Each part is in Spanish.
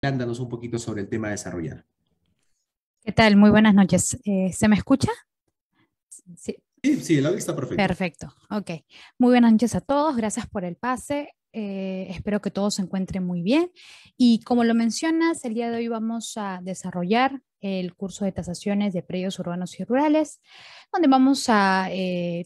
Cuéntanos un poquito sobre el tema a desarrollar. ¿Qué tal? Muy buenas noches. ¿Se me escucha? Sí, Sí, sí, el audio está perfecto. perfecto. Ok. Muy buenas noches a todos. Gracias por el pase. Espero que todos se encuentren muy bien. Y como lo mencionas, el día de hoy vamos a desarrollar el curso de tasaciones de predios urbanos y rurales, donde vamos a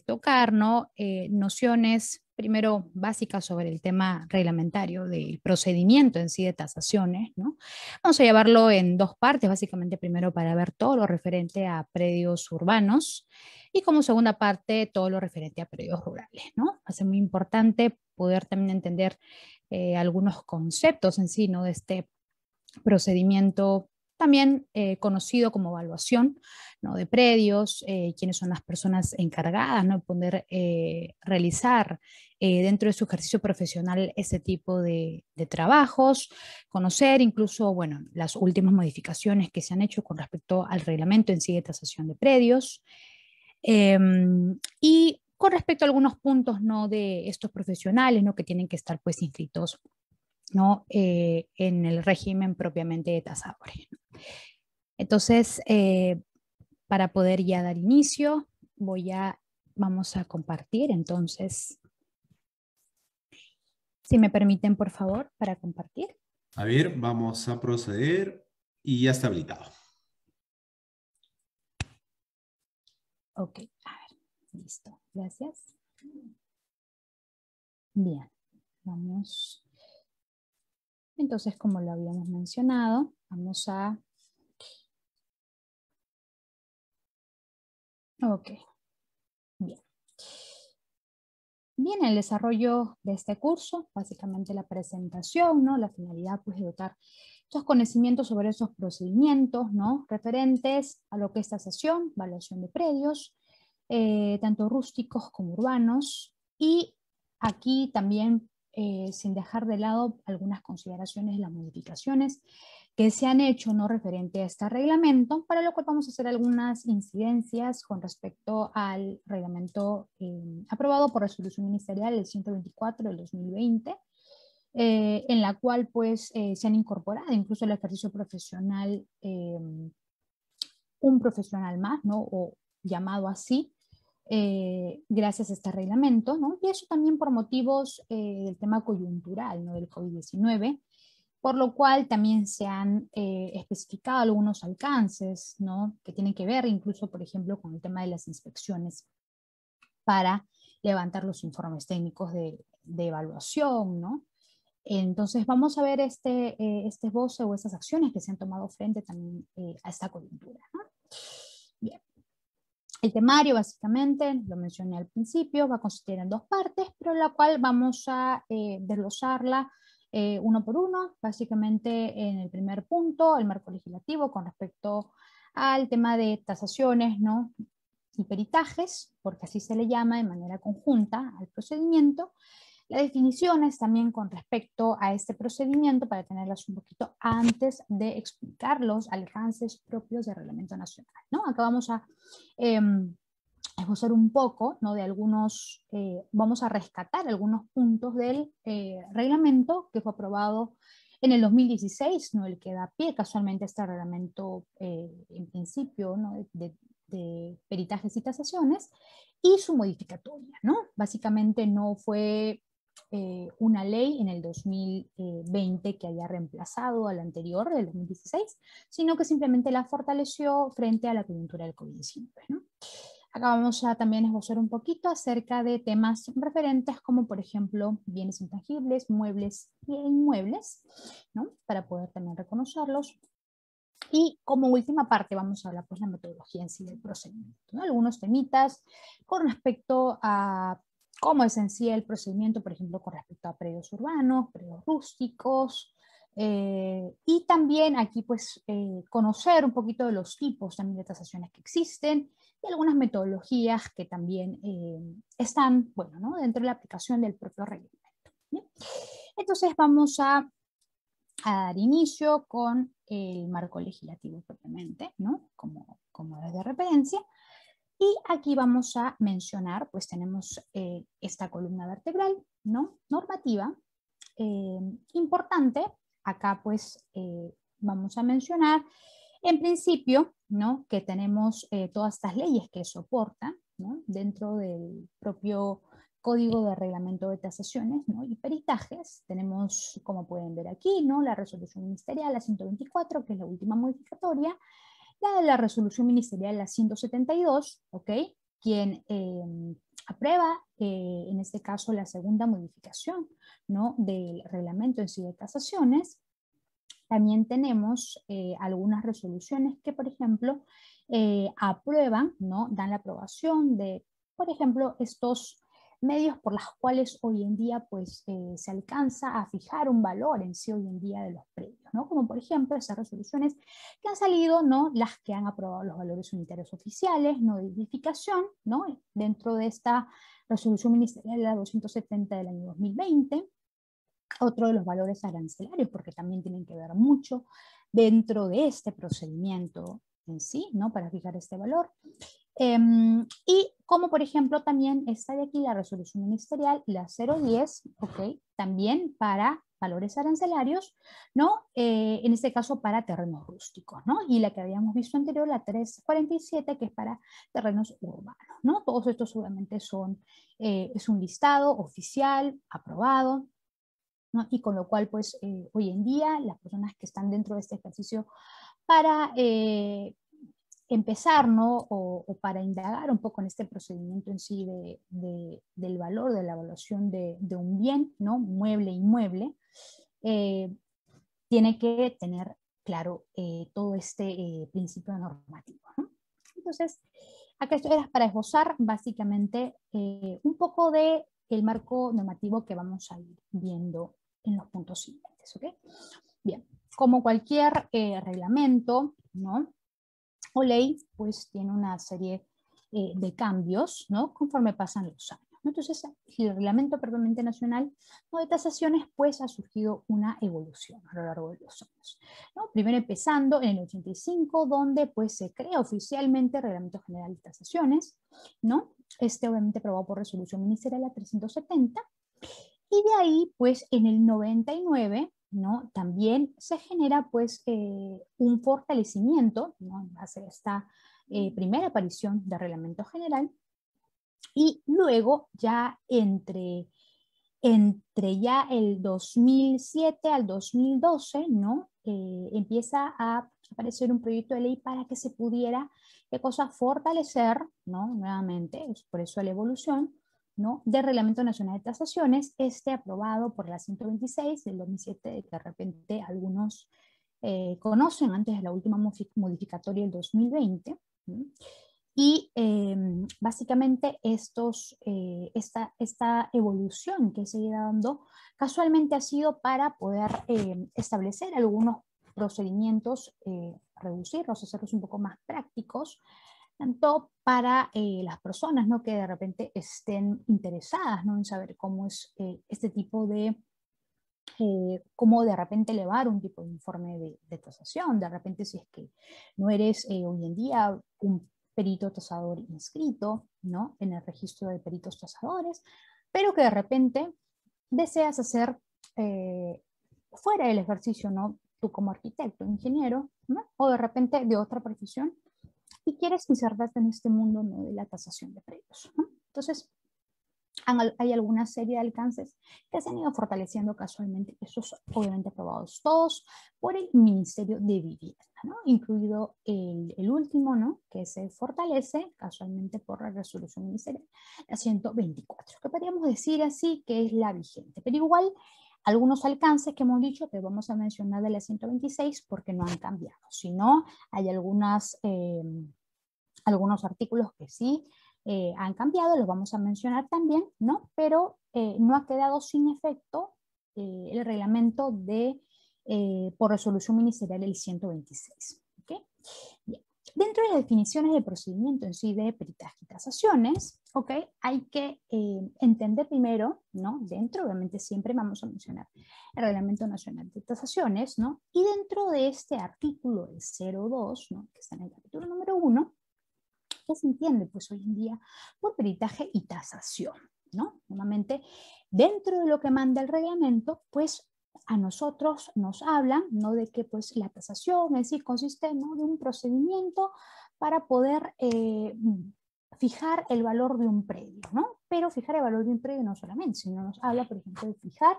tocar, ¿no? Nociones, primero básicas sobre el tema reglamentario del procedimiento en sí de tasaciones, ¿no? Vamos a llevarlo en dos partes, básicamente primero para ver todo lo referente a predios urbanos y como segunda parte todo lo referente a predios rurales, ¿no? Va a ser muy importante poder también entender algunos conceptos en sí, ¿no? De este procedimiento también conocido como evaluación, ¿no? De predios, quiénes son las personas encargadas, ¿no? De poder realizar dentro de su ejercicio profesional ese tipo de trabajos, conocer incluso, bueno, las últimas modificaciones que se han hecho con respecto al reglamento en sí de tasación de predios, y con respecto a algunos puntos, ¿no? De estos profesionales, ¿no? Que tienen que estar pues inscritos, ¿no? En el régimen propiamente de tasadores. Entonces, para poder ya dar inicio, vamos a compartir. Entonces, si me permiten, por favor, para compartir. A ver, vamos a proceder y ya está habilitado. Ok, a ver, listo. Gracias. Bien, vamos. Entonces, como lo habíamos mencionado, vamos a... Ok, bien. Bien, el desarrollo de este curso, básicamente la presentación, ¿no? La finalidad, pues, de dotar estos conocimientos sobre esos procedimientos, ¿no? Referentes a lo que es tasación, evaluación de predios, tanto rústicos como urbanos, y aquí también, sin dejar de lado algunas consideraciones de las modificaciones que se han hecho no referente a este reglamento, para lo cual vamos a hacer algunas incidencias con respecto al reglamento aprobado por resolución ministerial el 124 del 2020, en la cual pues se han incorporado incluso el ejercicio profesional, un profesional más, ¿no? O llamado así, gracias a este reglamento, ¿no? Y eso también por motivos del tema coyuntural, ¿no? Del COVID-19, por lo cual también se han especificado algunos alcances, ¿no? Que tienen que ver incluso, por ejemplo, con el tema de las inspecciones para levantar los informes técnicos de evaluación, ¿no? Entonces vamos a ver este esbozo o estas acciones que se han tomado frente también a esta coyuntura, ¿no? Bien. El temario, básicamente, lo mencioné al principio, va a consistir en dos partes, pero la cual vamos a desglosarla uno por uno. Básicamente, en el primer punto, el marco legislativo con respecto al tema de tasaciones, ¿no? Y peritajes, porque así se le llama de manera conjunta al procedimiento. Las definiciones también con respecto a este procedimiento para tenerlas un poquito antes de explicar los alcances propios del Reglamento Nacional, ¿no? Acá vamos a esbozar un poco, ¿no? De algunos, vamos a rescatar algunos puntos del reglamento que fue aprobado en el 2016, ¿no? El que da pie casualmente a este reglamento en principio, ¿no? De peritajes y tasaciones, y su modificatoria, ¿no? Básicamente no fue una ley en el 2020 que haya reemplazado a la anterior del 2016, sino que simplemente la fortaleció frente a la coyuntura del COVID-19, ¿no? Acá vamos a también esbozar un poquito acerca de temas referentes como, por ejemplo, bienes intangibles, muebles e inmuebles, ¿no? Para poder también reconocerlos. Y como última parte vamos a hablar pues la metodología en sí del procedimiento, ¿no? Algunos temitas con respecto a cómo es en sí el procedimiento, por ejemplo, con respecto a predios urbanos, predios rústicos, y también aquí pues conocer un poquito de los tipos también de tasaciones que existen y algunas metodologías que también están, bueno, ¿no? Dentro de la aplicación del propio reglamento, ¿sí? Entonces vamos a dar inicio con el marco legislativo propiamente, ¿no? Como es de referencia. Y aquí vamos a mencionar, pues tenemos esta columna vertebral, ¿no? Normativa, importante, acá pues vamos a mencionar en principio, ¿no? Que tenemos todas estas leyes que soportan, ¿no? Dentro del propio Código de Reglamento de Tasaciones, ¿no? Y Peritajes. Tenemos, como pueden ver aquí, ¿no? La resolución ministerial, la 124, que es la última modificatoria, la resolución ministerial, la 172, ¿ok? Quien aprueba, en este caso, la segunda modificación, ¿no? Del reglamento en sí de tasaciones. También tenemos algunas resoluciones que, por ejemplo, aprueban, ¿no? Dan la aprobación de, por ejemplo, estos medios por los cuales hoy en día pues, se alcanza a fijar un valor en sí hoy en día de los predios, ¿no? Como por ejemplo esas resoluciones que han salido, ¿no? Las que han aprobado los valores unitarios oficiales, no de edificación, ¿no? Dentro de esta resolución ministerial, la 270 del año 2020, otro de los valores arancelarios, porque también tienen que ver mucho dentro de este procedimiento en sí, ¿no? Para fijar este valor. Y como por ejemplo también está de aquí la resolución ministerial, la 010, ¿ok? También para valores arancelarios, ¿no? En este caso para terrenos rústicos, ¿no? Y la que habíamos visto anterior, la 347, que es para terrenos urbanos, ¿no? Todos estos obviamente son, es un listado oficial, aprobado, ¿no? Y con lo cual, pues, hoy en día, las personas que están dentro de este ejercicio para empezar, ¿no? O para indagar un poco en este procedimiento en sí del valor de la evaluación de un bien, ¿no? Mueble, inmueble, tiene que tener claro todo este principio normativo, ¿no? Entonces, acá esto era para esbozar básicamente un poco de el marco normativo que vamos a ir viendo en los puntos siguientes, ¿ok? Bien, como cualquier reglamento, ¿no? O ley, pues tiene una serie de cambios, ¿no? Conforme pasan los años, ¿no? Entonces, el reglamento permanente nacional, ¿no? De tasaciones, pues ha surgido una evolución a lo largo de los años, ¿no? Primero empezando en el 85, donde pues se crea oficialmente el Reglamento General de Tasaciones, ¿no? Este obviamente aprobado por resolución ministerial la 370, y de ahí, pues, en el 99, ¿no? También se genera, pues, un fortalecimiento, ¿no? En base a esta primera aparición del Reglamento General, y luego ya entre ya el 2007 al 2012, ¿no? Empieza a aparecer un proyecto de ley para que se pudiera, ¿qué cosa? Fortalecer, ¿no? Nuevamente, es por eso la evolución, ¿no? Del Reglamento Nacional de Tasaciones, aprobado por la 126 del 2007, de que de repente algunos conocen antes de la última modificatoria del 2020, ¿no? Y básicamente esta evolución que se ha ido dando casualmente ha sido para poder establecer algunos procedimientos, reducirlos, hacerlos un poco más prácticos, tanto para las personas, ¿no? Que de repente estén interesadas, ¿no? En saber cómo es este tipo de, cómo de repente elevar un tipo de informe de tasación, de repente si es que no eres hoy en día un perito tasador inscrito, ¿no? En el registro de peritos tasadores, pero que de repente deseas hacer fuera del ejercicio, ¿no? Tú como arquitecto, ingeniero, ¿no? O de repente de otra profesión, y quieres insertarte en este mundo, ¿no? De la tasación de predios, ¿no? Entonces, hay alguna serie de alcances que se han ido fortaleciendo casualmente, estos obviamente aprobados todos por el Ministerio de Vivienda, ¿no? Incluido el último, ¿no? Que se fortalece casualmente por la resolución ministerial, la 124, que podríamos decir así que es la vigente, pero igual algunos alcances que hemos dicho que vamos a mencionar de la 126 porque no han cambiado, sino hay algunos artículos que sí han cambiado, los vamos a mencionar también, ¿no? Pero no ha quedado sin efecto el reglamento por resolución ministerial el 126. ¿Okay? Bien. Dentro de las definiciones de procedimiento en sí de peritaje y tasaciones, ¿okay? Hay que entender primero, ¿no? Dentro, obviamente siempre vamos a mencionar el Reglamento Nacional de Tasaciones, ¿no? Y dentro de este artículo, el 02, ¿no? Que está en el capítulo número 1, ¿qué se entiende pues hoy en día por peritaje y tasación? ¿No? Normalmente, dentro de lo que manda el reglamento, pues a nosotros nos hablan, ¿no?, de que pues la tasación en sí consiste, ¿no?, de un procedimiento para poder fijar el valor de un predio, ¿no? Pero fijar el valor de un predio no solamente, sino nos habla, por ejemplo, de fijar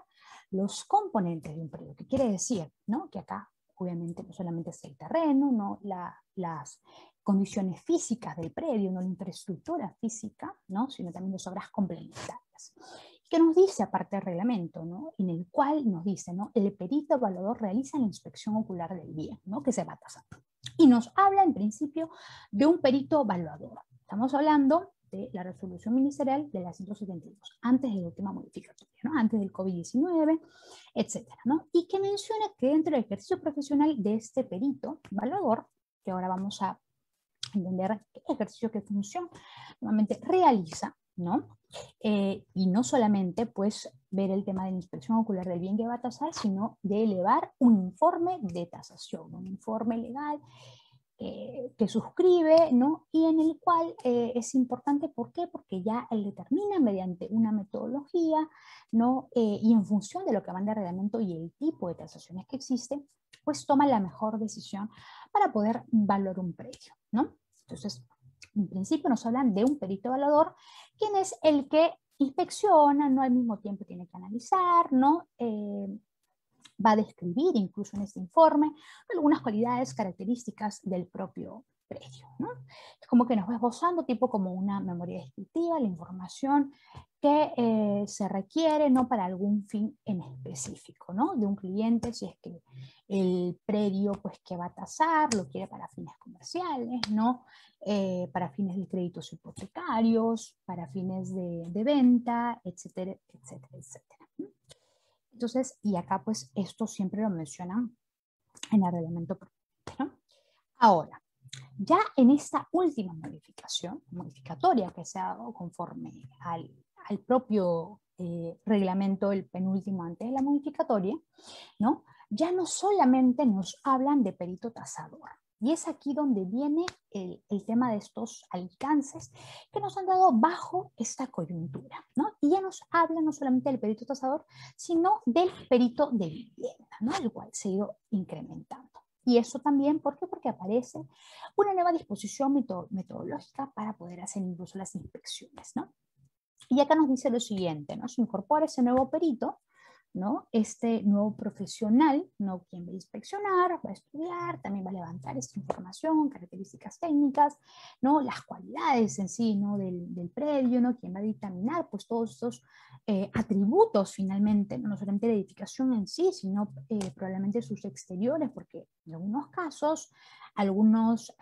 los componentes de un predio. ¿Qué quiere decir? ¿No? Que acá, obviamente, no solamente es el terreno, ¿no?, las condiciones físicas del predio, no la infraestructura física, ¿no?, sino también las obras complementarias. ¿Qué nos dice aparte del reglamento, ¿no?, en el cual nos dice, ¿no?, el perito evaluador realiza la inspección ocular del bien, ¿no?, que se va a tasar. Y nos habla en principio de un perito evaluador. Estamos hablando de la resolución ministerial de la 172, antes de la última modificatoria, ¿no?, antes del COVID-19, etcétera, ¿no? Y que menciona que dentro del ejercicio profesional de este perito evaluador, que ahora vamos a entender qué ejercicio, qué función normalmente realiza, ¿no? Y no solamente pues ver el tema de la inspección ocular del bien que va a tasar, sino de elevar un informe de tasación, un informe legal que suscribe, ¿no?, y en el cual es importante, ¿por qué? Porque ya él determina mediante una metodología, ¿no?, y en función de lo que manda el reglamento y el tipo de tasaciones que existen, pues toma la mejor decisión para poder valorar un predio, ¿no? Entonces, en principio nos hablan de un perito evaluador, quien es el que inspecciona, ¿no?, al mismo tiempo tiene que analizar, ¿no?, va a describir incluso en este informe algunas cualidades características del propio predio, ¿no? Es como que nos va esbozando tipo como una memoria descriptiva, la información que se requiere, ¿no?, para algún fin en específico, ¿no?, de un cliente, si es que el predio pues que va a tasar lo quiere para fines comerciales, ¿no?, para fines de créditos hipotecarios, para fines de venta, etcétera, etcétera, etcétera. Entonces, y acá pues esto siempre lo mencionan en el reglamento, ¿no? Ahora, ya en esta última modificatoria que se ha dado conforme al propio reglamento, el penúltimo antes de la modificatoria, ¿no?, ya no solamente nos hablan de perito tasador. Y es aquí donde viene el tema de estos alcances que nos han dado bajo esta coyuntura, ¿no? Y ya nos habla no solamente del perito tasador, sino del perito de vivienda, ¿no?, el cual se ha ido incrementando. Y eso también, ¿por qué? Porque aparece una nueva disposición metodológica para poder hacer incluso las inspecciones, ¿no? Y acá nos dice lo siguiente, ¿no? Se incorpora ese nuevo perito, ¿no?, este nuevo profesional, ¿no?, quien va a inspeccionar, va a estudiar, también va a levantar esta información, características técnicas, ¿no?, las cualidades en sí, ¿no?, del predio, ¿no?, quien va a dictaminar pues todos estos atributos finalmente, no solamente la edificación en sí, sino probablemente sus exteriores, porque en algunos casos, algunas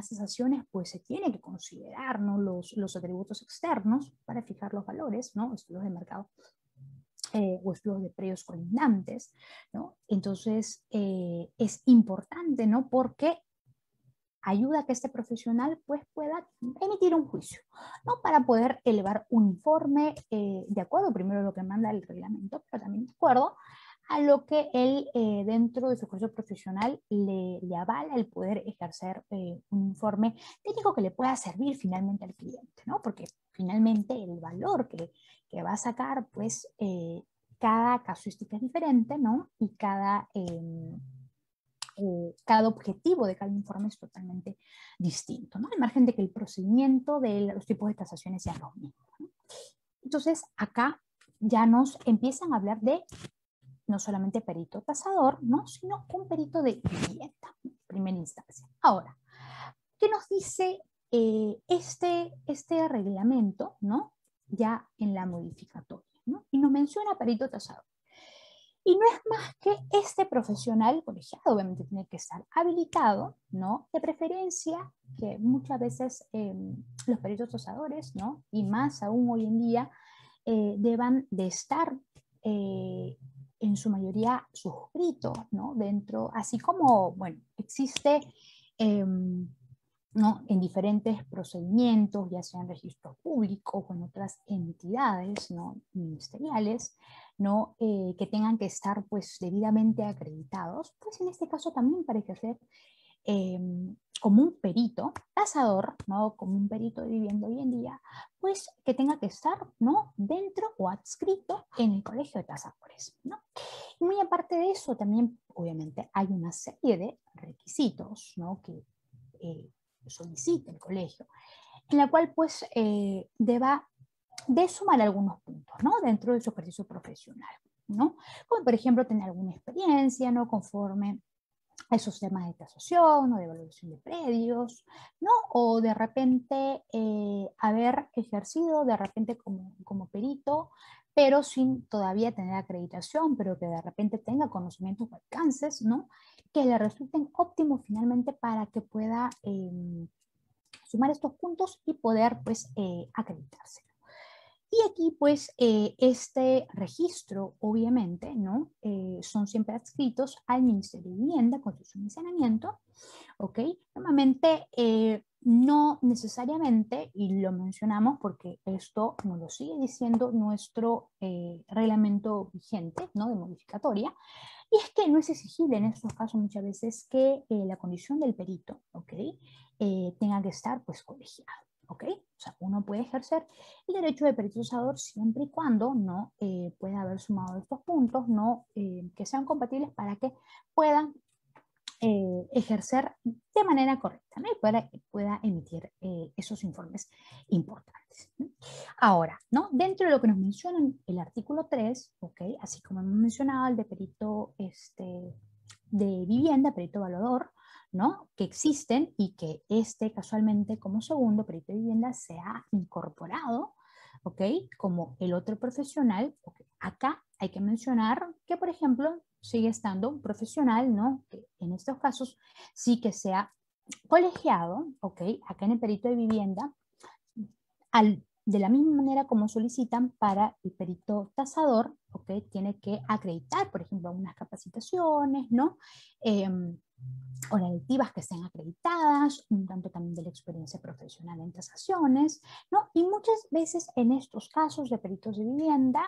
cesaciones pues se tiene que considerar, ¿no?, los atributos externos para fijar los valores, ¿no?, estudios de mercado o estudios de predios colindantes, ¿no? Entonces, es importante, ¿no?, porque ayuda a que este profesional pues pueda emitir un juicio, ¿no?, para poder elevar un informe de acuerdo primero a lo que manda el reglamento, pero también de acuerdo a lo que él dentro de su curso profesional le avala el poder ejercer un informe técnico que le pueda servir finalmente al cliente, ¿no? Porque finalmente el valor que va a sacar, pues cada casuística es diferente, ¿no? Y cada objetivo de cada informe es totalmente distinto, ¿no? Al margen de que el procedimiento de los tipos de tasaciones sean los mismos, ¿no? Entonces, acá ya nos empiezan a hablar de no solamente perito tasador, ¿no?, sino un perito de vivienda, en primera instancia. Ahora, ¿qué nos dice este reglamento, ¿no?, ya en la modificatoria, ¿no? Y nos menciona perito tasador. Y no es más que este profesional colegiado, obviamente tiene que estar habilitado, ¿no?, de preferencia que muchas veces los peritos tasadores, ¿no?, y más aún hoy en día, deban de estar en su mayoría suscritos, ¿no?, dentro, así como, bueno, existe ¿no?, en diferentes procedimientos, ya sean registros públicos o en otras entidades, ¿no?, ministeriales, ¿no?, que tengan que estar pues debidamente acreditados, pues en este caso también para ejercer como un perito tasador, ¿no? Como un perito de vivienda hoy en día, pues que tenga que estar, ¿no? Dentro o adscrito en el colegio de tasadores, ¿no? Y muy aparte de eso, también obviamente hay una serie de requisitos, ¿no? Que solicita el colegio, en la cual pues deba de sumar algunos puntos, ¿no? Dentro de su ejercicio profesional, ¿no? Como por ejemplo tener alguna experiencia, ¿no? Conforme a esos temas de tasación o de evaluación de predios, ¿no? O de repente haber ejercido de repente como perito, pero sin todavía tener acreditación, pero que de repente tenga conocimientos o alcances, ¿no? Que le resulten óptimos finalmente para que pueda sumar estos puntos y poder pues acreditarse. Y aquí, pues, este registro, obviamente, ¿no? Son siempre adscritos al Ministerio de Vivienda, Construcción y Saneamiento, ¿ok? Normalmente, no necesariamente, y lo mencionamos porque esto nos lo sigue diciendo nuestro reglamento vigente, ¿no? De modificatoria, y es que no es exigible en estos casos muchas veces que la condición del perito, ¿ok? Tenga que estar, pues, colegiado. ¿Ok? O sea, uno puede ejercer el derecho de perito tasador siempre y cuando no pueda haber sumado estos puntos, no que sean compatibles para que puedan ejercer de manera correcta, ¿no? Y pueda emitir esos informes importantes, ¿no? Ahora, ¿no? Dentro de lo que nos menciona el artículo 3, ¿ok? Así como hemos mencionado el de perito de vivienda, perito evaluador, ¿no? Que existen y que casualmente como segundo perito de vivienda se ha incorporado, ¿ok? Como el otro profesional. ¿Okay? Acá hay que mencionar que, por ejemplo, sigue estando un profesional, ¿no? Que en estos casos sí que sea colegiado, ¿ok? Acá en el perito de vivienda, de la misma manera como solicitan para el perito tasador, ¿ok? Tiene que acreditar, por ejemplo, unas capacitaciones, ¿no? O electivas que estén acreditadas, un tanto también de la experiencia profesional en tasaciones, ¿no? Y muchas veces en estos casos de peritos de vivienda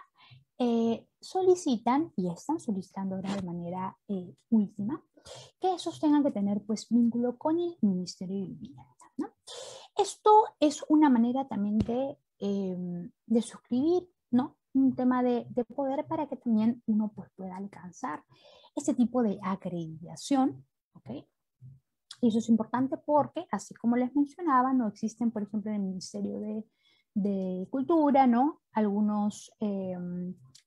solicitan y están solicitando ahora de manera última que esos tengan que tener pues vínculo con el Ministerio de Vivienda, ¿no? Esto es una manera también de suscribir, ¿no? Un tema de poder para que también uno pues, pueda alcanzar este tipo de acreditación, ¿ok? Y eso es importante porque, así como les mencionaba, no existen, por ejemplo, en el Ministerio de Cultura, ¿no? Algunos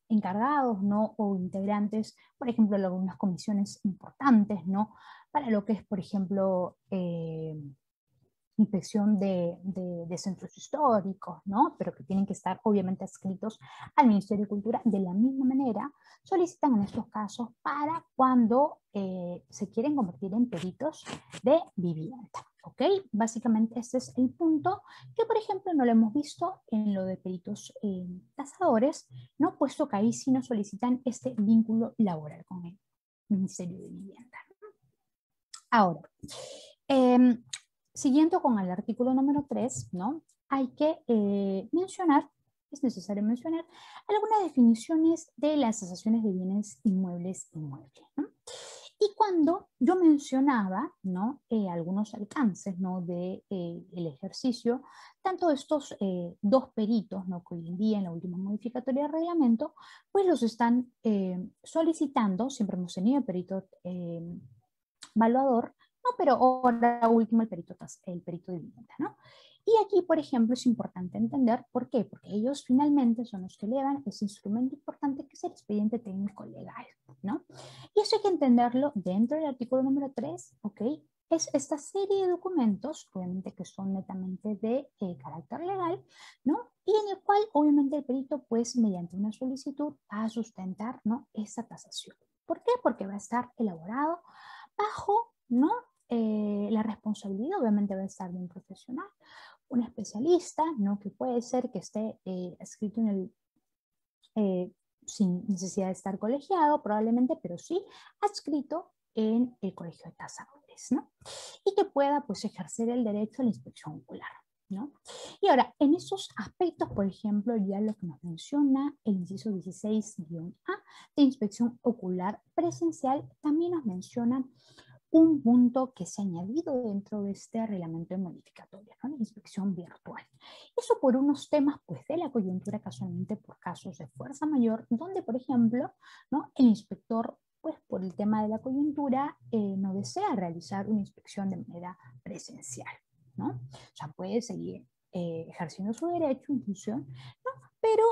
encargados, ¿no? O integrantes, por ejemplo, de algunas comisiones importantes, ¿no? Para lo que es, por ejemplo, inspección de centros históricos, ¿no? Pero que tienen que estar obviamente adscritos al Ministerio de Cultura. De la misma manera, solicitan en estos casos para cuando se quieren convertir en peritos de vivienda, ¿ok? Básicamente este es el punto que, por ejemplo, no lo hemos visto en lo de peritos tasadores, ¿no? Puesto que ahí sí nos solicitan este vínculo laboral con el Ministerio de Vivienda. Ahora, siguiendo con el artículo número 3, ¿no? Hay que mencionar, es necesario mencionar, algunas definiciones de las tasaciones de bienes inmuebles, ¿no? Y cuando yo mencionaba, ¿no? Algunos alcances, ¿no? De el ejercicio, tanto estos dos peritos, ¿no? Que hoy en día en la última modificatoria del reglamento, pues los están solicitando, siempre hemos tenido perito evaluador, ¿no? Pero ahora último el perito de vivienda, ¿no? Y aquí, por ejemplo, es importante entender por qué, porque ellos finalmente son los que elevan ese instrumento importante que es el expediente técnico legal, ¿no? Y eso hay que entenderlo dentro del artículo número 3, ¿ok? Es esta serie de documentos, obviamente que son netamente de carácter legal, ¿no? Y en el cual, obviamente, el perito, pues, mediante una solicitud, va a sustentar, ¿no? Esa tasación. ¿Por qué? Porque va a estar elaborado bajo, ¿no? La responsabilidad obviamente va a estar de un profesional, un especialista, ¿no? Que puede ser que esté escrito en sin necesidad de estar colegiado probablemente, pero sí adscrito en el colegio de tasadores, ¿no? Y que pueda pues ejercer el derecho a la inspección ocular, ¿no? Y ahora, en esos aspectos, por ejemplo, ya lo que nos menciona el inciso 16-A de inspección ocular presencial, también nos menciona un punto que se ha añadido dentro de este reglamento de modificatoria, ¿no? La inspección virtual. Eso por unos temas pues, de la coyuntura, casualmente por casos de fuerza mayor, donde, por ejemplo, ¿no? El inspector, pues por el tema de la coyuntura, no desea realizar una inspección de manera presencial, ¿no? O sea, puede seguir ejerciendo su derecho en función, ¿no? Pero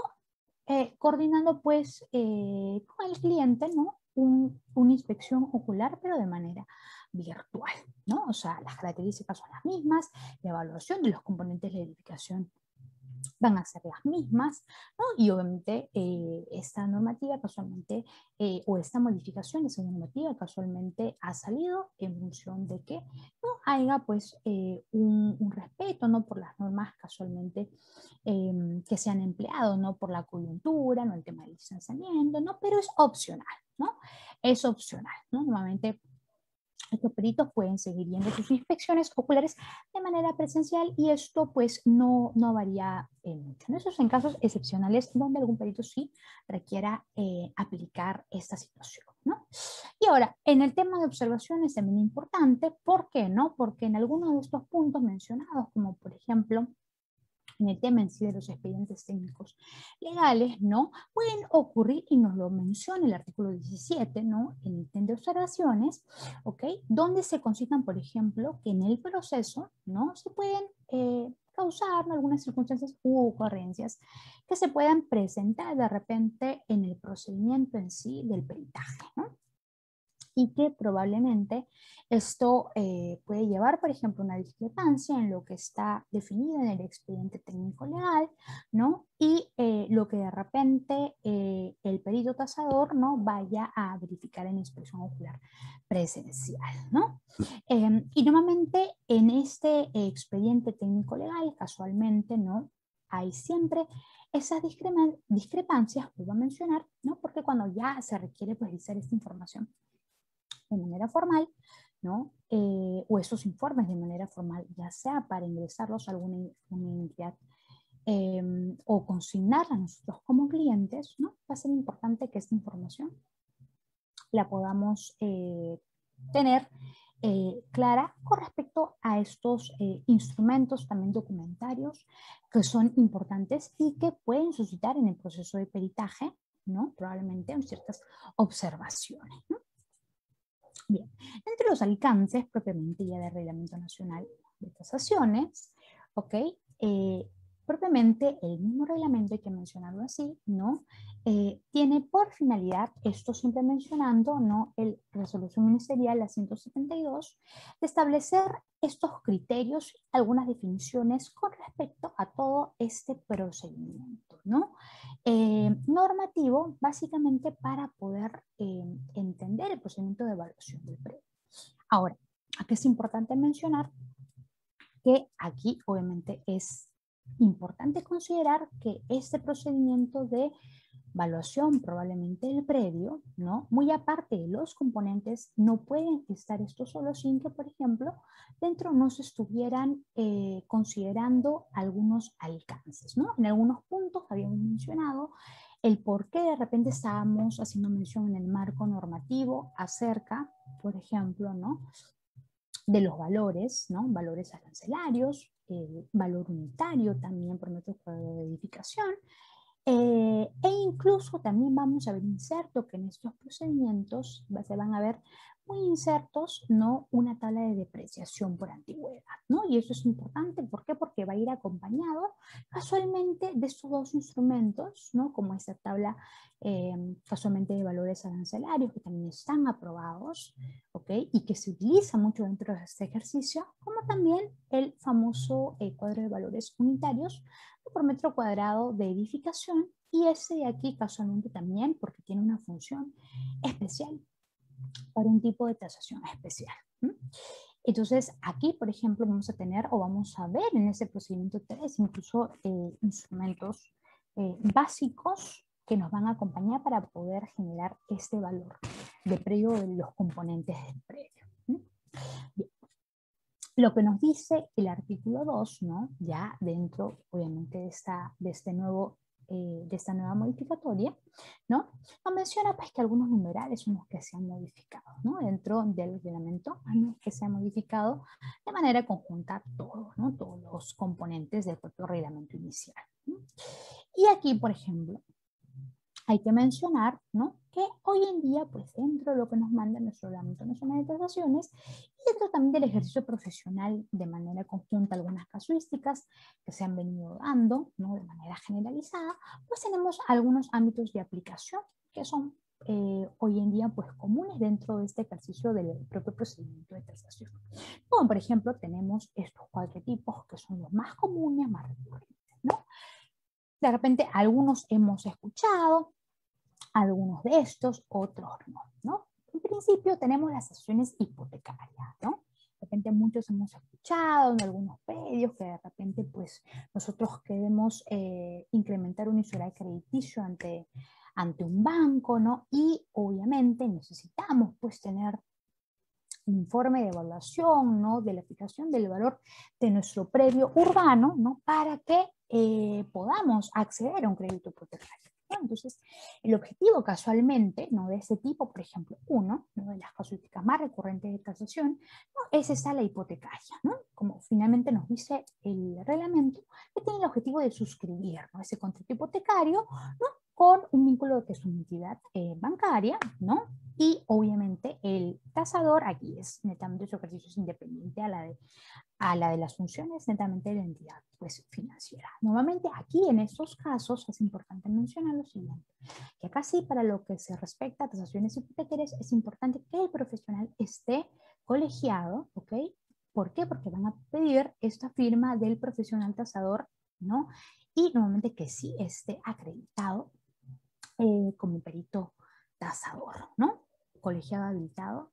coordinando pues con el cliente, ¿no? Una inspección ocular, pero de manera virtual, ¿no? O sea, las características son las mismas, la evaluación de los componentes de la edificación van a ser las mismas, ¿no? Y obviamente esta normativa casualmente, o esta modificación de esa normativa casualmente ha salido en función de que no haya pues un respeto, ¿no? Por las normas casualmente que se han empleado, ¿no? Por la coyuntura, ¿no? El tema del distanciamiento, ¿no? Pero es opcional, ¿no? Es opcional, ¿no? Normalmente estos peritos pueden seguir yendo sus inspecciones oculares de manera presencial y esto pues no varía mucho. ¿No? Eso es en casos excepcionales donde algún perito sí requiera aplicar esta situación, ¿no? Y ahora, en el tema de observaciones también importante, ¿por qué no? Porque en algunos de estos puntos mencionados, como por ejemplo en el tema en sí de los expedientes técnicos legales, ¿no? Pueden ocurrir, y nos lo menciona el artículo 17, ¿no? En el ítem de observaciones, ¿ok? Donde se consideran, por ejemplo, que en el proceso, ¿no? Se pueden causar, ¿no? Algunas circunstancias u ocurrencias que se puedan presentar de repente en el procedimiento en sí del peritaje, ¿no? Y que probablemente esto puede llevar, por ejemplo, una discrepancia en lo que está definido en el expediente técnico legal, ¿no? Y lo que de repente el perito tasador, ¿no? Vaya a verificar en inspección ocular presencial, ¿no? Y normalmente en este expediente técnico legal, casualmente, ¿no? Hay siempre esas discrepancias, vuelvo a mencionar, ¿no? Porque cuando ya se requiere precisar esta información de manera formal, ¿no? O esos informes de manera formal, ya sea para ingresarlos a alguna entidad o consignarla a nosotros como clientes, ¿no? Va a ser importante que esta información la podamos tener clara con respecto a estos instrumentos también documentarios que son importantes y que pueden suscitar en el proceso de peritaje, ¿no? Probablemente ciertas observaciones, ¿no? Bien, entre los alcances propiamente ya del Reglamento Nacional de Tasaciones, ¿ok? Propiamente el mismo reglamento, hay que mencionarlo así, ¿no? Tiene por finalidad, esto siempre mencionando, ¿no? El Resolución Ministerial la 172, de establecer estos criterios, algunas definiciones con respecto a todo este procedimiento, ¿no? Normativo, básicamente para poder entender el procedimiento de evaluación del predio. Ahora, aquí es importante mencionar que aquí obviamente es importante considerar que este procedimiento de evaluación probablemente del predio, ¿no? Muy aparte de los componentes, no pueden estar estos solos sin que, por ejemplo, dentro no se estuvieran considerando algunos alcances, ¿no? En algunos puntos habíamos mencionado el por qué de repente estábamos haciendo mención en el marco normativo acerca, por ejemplo, ¿no? De los valores, ¿no? Valores arancelarios, valor unitario también por metro cuadrado de edificación, e incluso también vamos a ver inserto que en estos procedimientos se van a ver muy insertos, ¿no? Una tabla de depreciación por antigüedad, ¿no? Y eso es importante, ¿por qué? Porque va a ir acompañado casualmente de estos dos instrumentos, ¿no? Como esta tabla casualmente de valores arancelarios que también están aprobados, ¿ok? Y que se utiliza mucho dentro de este ejercicio, como también el famoso cuadro de valores unitarios por metro cuadrado de edificación, y ese de aquí casualmente también porque tiene una función especial para un tipo de tasación especial. Entonces aquí, por ejemplo, vamos a tener o vamos a ver en ese procedimiento 3 incluso instrumentos básicos que nos van a acompañar para poder generar este valor de predio de los componentes del predio. Bien. Lo que nos dice el artículo 2, ¿no? Ya dentro, obviamente, de este nuevo de esta nueva modificatoria, ¿no? Nos menciona pues que algunos numerales son los que se han modificado, ¿no? Dentro del reglamento hay unos que se han modificado de manera conjunta todos, ¿no? Todos los componentes del propio reglamento inicial, ¿no? Y aquí, por ejemplo, hay que mencionar, ¿no?, que hoy en día, pues dentro de lo que nos manda nuestro Reglamento Nacional de Tasaciones y dentro también del ejercicio profesional de manera conjunta, algunas casuísticas que se han venido dando, ¿no?, de manera generalizada, pues tenemos algunos ámbitos de aplicación que son hoy en día pues comunes dentro de este ejercicio del propio procedimiento de tasación. Como por ejemplo tenemos estos 4 tipos que son los más comunes, más recurrentes, ¿no? De repente algunos hemos escuchado, algunos de estos, otros no, ¿no? En principio tenemos las tasaciones hipotecarias, ¿no? De repente muchos hemos escuchado en algunos medios que de repente pues nosotros queremos incrementar un historial crediticio ante un banco, ¿no? Y obviamente necesitamos pues tener un informe de evaluación, ¿no?, de la aplicación del valor de nuestro predio urbano, ¿no?, para que podamos acceder a un crédito hipotecario, ¿no? Entonces, el objetivo casualmente, ¿no?, de este tipo, por ejemplo, uno, ¿no?, de las casuísticas más recurrentes de tasación, ¿no?, es esta la hipotecaria, ¿no? Como finalmente nos dice el reglamento, que tiene el objetivo de suscribir, ¿no?, ese contrato hipotecario, ¿no?, con un vínculo que es una entidad bancaria, ¿no? Y obviamente el tasador aquí es netamente su ejercicio es independiente a la de las funciones netamente de la entidad pues, financiera. Normalmente aquí en estos casos es importante mencionar lo siguiente, que acá sí para lo que se respecta a tasaciones hipotecarias es importante que el profesional esté colegiado, ¿ok? ¿Por qué? Porque van a pedir esta firma del profesional tasador, ¿no? Y normalmente que sí esté acreditado como perito tasador, ¿no? Colegiado habilitado,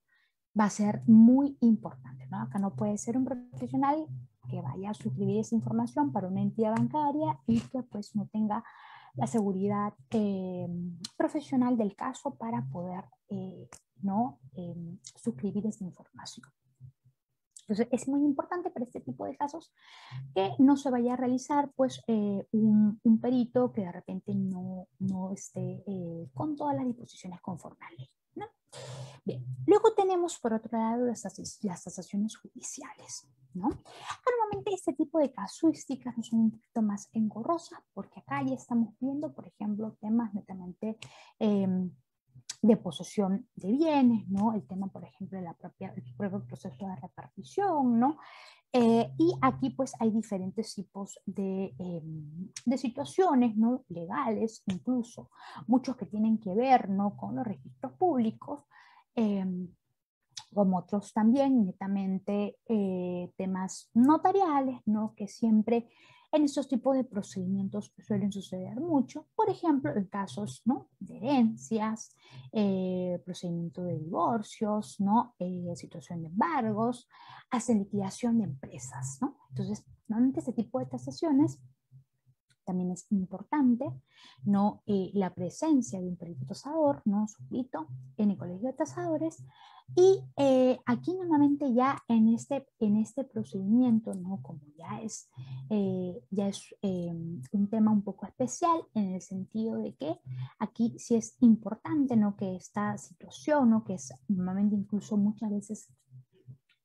va a ser muy importante, ¿no? Acá no puede ser un profesional que vaya a suscribir esa información para una entidad bancaria y que pues no tenga la seguridad profesional del caso para poder no suscribir esa información. Entonces es muy importante para este tipo de casos que no se vaya a realizar pues un perito que de repente no esté con todas las disposiciones conforme a ley, ¿no? Bien, luego tenemos por otro lado las tasaciones judiciales, ¿no? Normalmente este tipo de casuísticas no son un poquito más engorrosas porque acá ya estamos viendo, por ejemplo, temas netamente de posesión de bienes, ¿no? El tema, por ejemplo, de el propio proceso de repartición, ¿no? Y aquí pues hay diferentes tipos de situaciones, ¿no?, legales, incluso muchos que tienen que ver, ¿no?, con los registros públicos, como otros también netamente temas notariales, ¿no?, que siempre en estos tipos de procedimientos suelen suceder mucho, por ejemplo, en casos, ¿no?, de herencias, procedimiento de divorcios, ¿no?, situación de embargos, hasta liquidación de empresas, ¿no? Entonces, normalmente este tipo de tasaciones también es importante, ¿no?, la presencia de un perito tasador, ¿no?, suscrito en el colegio de tasadores. Y aquí normalmente ya en este procedimiento, ¿no?, como ya es un tema un poco especial en el sentido de que aquí sí es importante, ¿no?, que esta situación, ¿no?, que es normalmente incluso muchas veces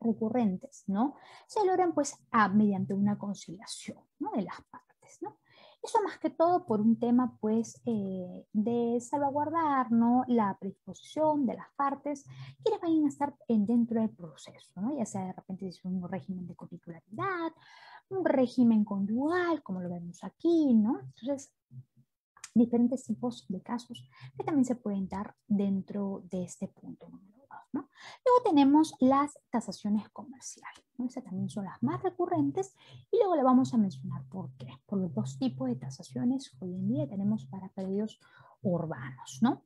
recurrentes, ¿no?, se logran pues mediante una conciliación, ¿no?, de las partes, ¿no? Eso más que todo por un tema pues de salvaguardar, ¿no?, la predisposición de las partes quienes vayan a estar dentro del proceso, ¿no?, ya sea de repente es un régimen de cotitularidad, un régimen conyugal, como lo vemos aquí, ¿no? Entonces, diferentes tipos de casos que también se pueden dar dentro de este punto número 2, ¿no? Luego tenemos las tasaciones comerciales, ¿no? Estas también son las más recurrentes y luego le vamos a mencionar por qué. Por los 2 tipos de tasaciones que hoy en día tenemos para predios urbanos, ¿no?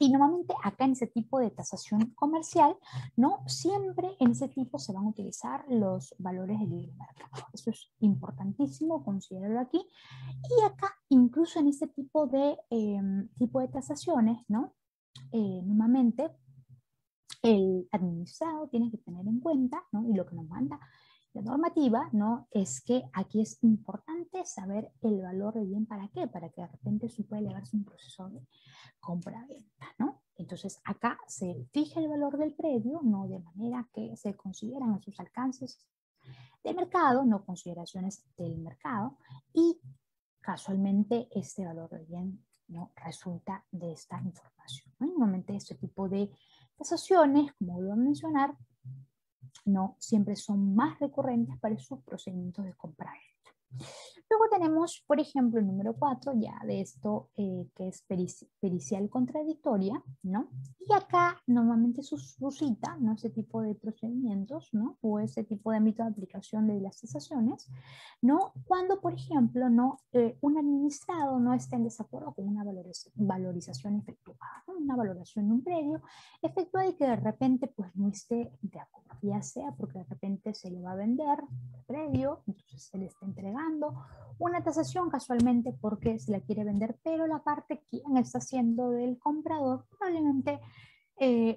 Y normalmente acá en ese tipo de tasación comercial, ¿no?, siempre en ese tipo se van a utilizar los valores del libre mercado. Eso es importantísimo considerarlo aquí. Y acá, incluso en este tipo de tasaciones, ¿no?, normalmente el administrado tiene que tener en cuenta, ¿no?, y lo que nos manda la normativa, ¿no? Es que aquí es importante saber el valor del bien para qué, para que de repente se pueda elevarse un proceso de compra-venta, ¿no? Entonces acá se fija el valor del predio, ¿no? De manera que se consideran a sus alcances de mercado, no consideraciones del mercado, y casualmente este valor del bien, ¿no? Resulta de esta información, ¿no? Normalmente este tipo de tasaciones, como voy a mencionar, no siempre son más recurrentes para sus procedimientos de compra-venta. Luego tenemos, por ejemplo, el número 4, ya de esto que es pericial contradictoria, ¿no? Y acá normalmente suscita, ¿no? Ese tipo de procedimientos, ¿no? O ese tipo de ámbito de aplicación de las tasaciones, ¿no? Cuando, por ejemplo, ¿no? Un administrado no está en desacuerdo con una valorización efectuada, ¿no? Una valoración de un predio efectuada y que de repente pues no esté de acuerdo, ya sea porque de repente se le va a vender el predio, entonces se le está entregando una tasación casualmente porque se la quiere vender, pero la parte quien está haciendo del comprador probablemente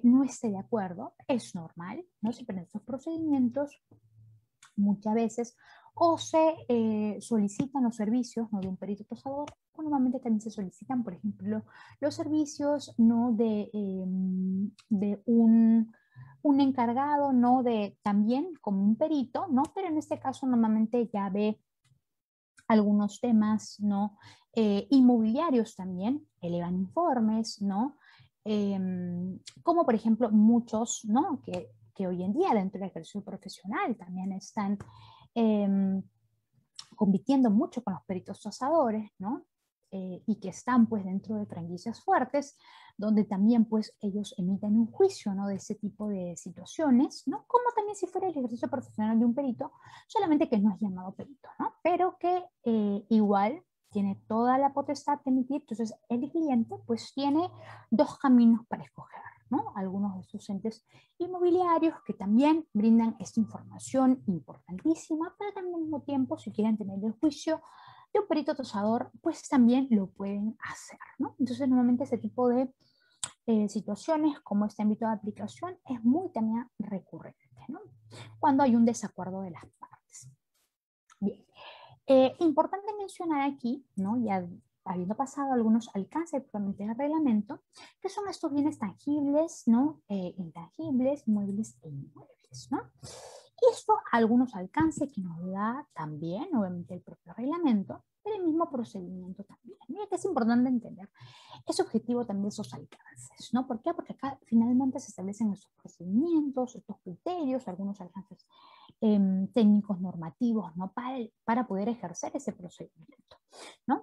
no esté de acuerdo. Es normal, ¿no? Siempre en estos procedimientos muchas veces o se solicitan los servicios, ¿no? De un perito tasador, o normalmente también se solicitan, por ejemplo, los servicios, ¿no? De un encargado, ¿no? De también como un perito, ¿no? Pero en este caso normalmente ya ve algunos temas, ¿no? Inmobiliarios también, elevan informes, ¿no? Como por ejemplo muchos, ¿no? Que hoy en día dentro del ejercicio profesional también están compitiendo mucho con los peritos tasadores, ¿no? Y que están pues dentro de franquicias fuertes, donde también pues ellos emiten un juicio, ¿no? De ese tipo de situaciones, ¿no? Como también si fuera el ejercicio profesional de un perito, solamente que no es llamado perito, ¿no? Pero que igual tiene toda la potestad de emitir, entonces el cliente pues tiene dos caminos para escoger, ¿no? Algunos de estos entes inmobiliarios que también brindan esta información importantísima, pero también al mismo tiempo, si quieren tener el juicio de un perito tasador, pues también lo pueden hacer, ¿no? Entonces, normalmente este tipo de situaciones, como este ámbito de aplicación, es muy también recurrente, ¿no? Cuando hay un desacuerdo de las partes. Bien. Importante mencionar aquí, ¿no? Ya habiendo pasado algunos alcances actualmente del reglamento, que son estos bienes tangibles, ¿no? Intangibles, muebles e inmuebles, ¿no? Y esto, algunos alcances que nos da también, obviamente, el propio reglamento, pero el mismo procedimiento también. Mira que es importante entender ese objetivo también de esos alcances, ¿no? ¿Por qué? Porque acá finalmente se establecen estos procedimientos, estos criterios, algunos alcances técnicos normativos, ¿no? Para poder ejercer ese procedimiento, ¿no?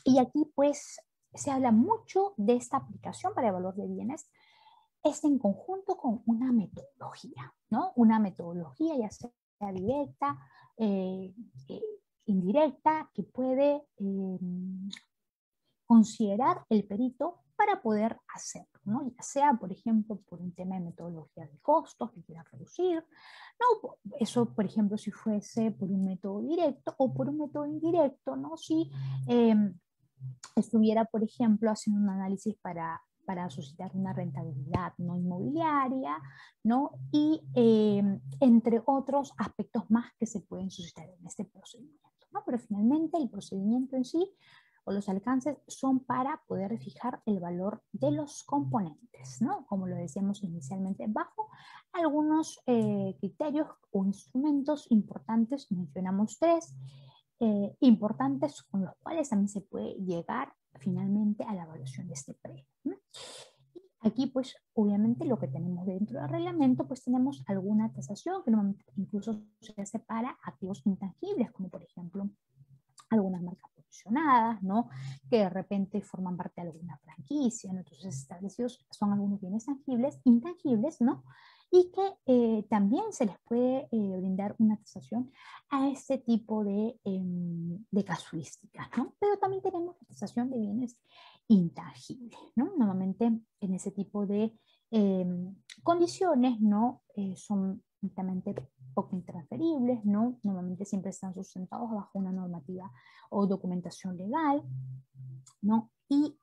Y aquí pues se habla mucho de esta aplicación para el valor de bienes, en conjunto con una metodología, ¿no? Una metodología ya sea directa, eh, eh, indirecta, que puede considerar el perito para poder hacerlo, ¿no? Ya sea, por ejemplo, por un tema de metodología de costos que quiera reducir, ¿no? Eso, por ejemplo, si fuese por un método directo o por un método indirecto, ¿no? Si estuviera, por ejemplo, haciendo un análisis para suscitar una rentabilidad no inmobiliaria, ¿no? Y entre otros aspectos más que se pueden suscitar en este procedimiento, ¿no? Pero finalmente el procedimiento en sí o los alcances son para poder fijar el valor de los componentes, ¿no? Como lo decíamos inicialmente, bajo algunos criterios o instrumentos importantes, mencionamos tres, importantes con los cuales también se puede llegar finalmente a la evaluación de este predio, ¿no? Aquí, pues, obviamente lo que tenemos dentro del reglamento, pues tenemos alguna tasación que incluso se hace para activos intangibles, como por ejemplo algunas marcas posicionadas, ¿no? Que de repente forman parte de alguna franquicia, ¿no? Entonces establecidos son algunos bienes tangibles, intangibles, ¿no? Y que también se les puede brindar una tasación a este tipo de casuísticas, ¿no? Pero también tenemos la tasación de bienes intangibles, ¿no? Normalmente en ese tipo de condiciones, ¿no? Son netamente poco intransferibles, ¿no? Normalmente siempre están sustentados bajo una normativa o documentación legal, ¿no? Y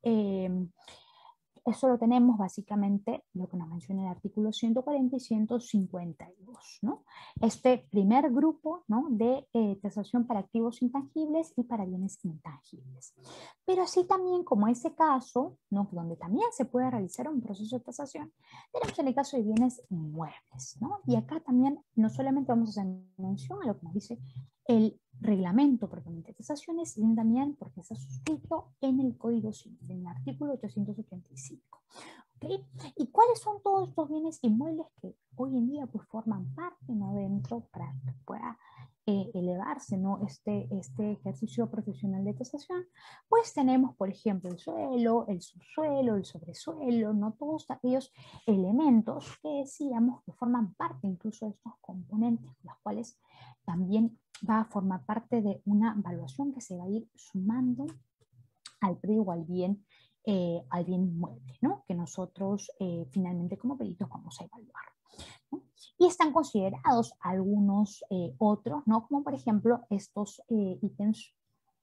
eso lo tenemos básicamente, lo que nos menciona el artículo 140 y 152, activos, ¿no? Este primer grupo, ¿no?, de tasación para activos intangibles y para bienes intangibles. Pero así también como ese caso, ¿no?, donde también se puede realizar un proceso de tasación, tenemos en el caso de bienes inmuebles, ¿no? Y acá también no solamente vamos a hacer mención a lo que nos dice el reglamento propiamente de tasaciones, sino también porque está suscrito en el Código Civil, en el artículo 885. ¿Okay? ¿Y cuáles son todos estos bienes inmuebles que hoy en día pues forman parte, ¿no?, dentro para que pueda elevarse, ¿no?, este ejercicio profesional de tasación? Pues tenemos, por ejemplo, el suelo, el subsuelo, el sobresuelo, ¿no?, todos aquellos elementos que decíamos que forman parte incluso de estos componentes, los cuales también va a formar parte de una evaluación que se va a ir sumando al predio o al bien inmueble, ¿no?, que nosotros finalmente como peritos vamos a evaluar, ¿no? Y están considerados algunos otros, ¿no?, como por ejemplo estos ítems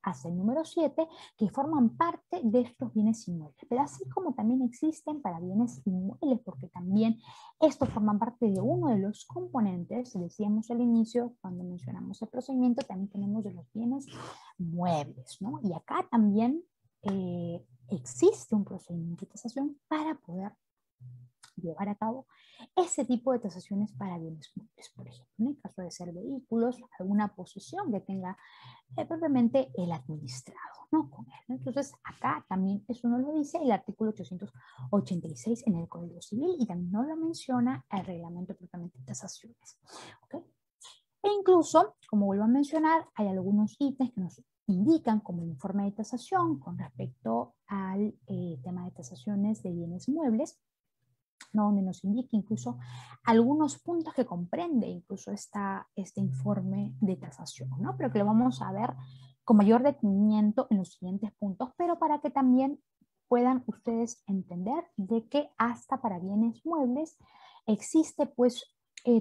hasta el número 7, que forman parte de estos bienes inmuebles. Pero así como también existen para bienes inmuebles, porque también estos forman parte de uno de los componentes, decíamos al inicio, cuando mencionamos el procedimiento, también tenemos de los bienes muebles, ¿no? Y acá también existe un procedimiento de tasación para poder llevar a cabo ese tipo de tasaciones para bienes muebles, por ejemplo, en el caso de ser vehículos, alguna posesión que tenga propiamente el administrado, ¿no?, con él. Entonces, acá también eso nos lo dice el artículo 886 en el Código Civil y también nos lo menciona el reglamento propiamente de tasaciones. ¿Okay? E incluso, como vuelvo a mencionar, hay algunos ítems que nos indican como el informe de tasación con respecto al tema de tasaciones de bienes muebles, ¿no?, donde nos indica incluso algunos puntos que comprende incluso este informe de tasación, ¿no?, pero que lo vamos a ver con mayor detenimiento en los siguientes puntos, pero para que también puedan ustedes entender de que hasta para bienes muebles existe pues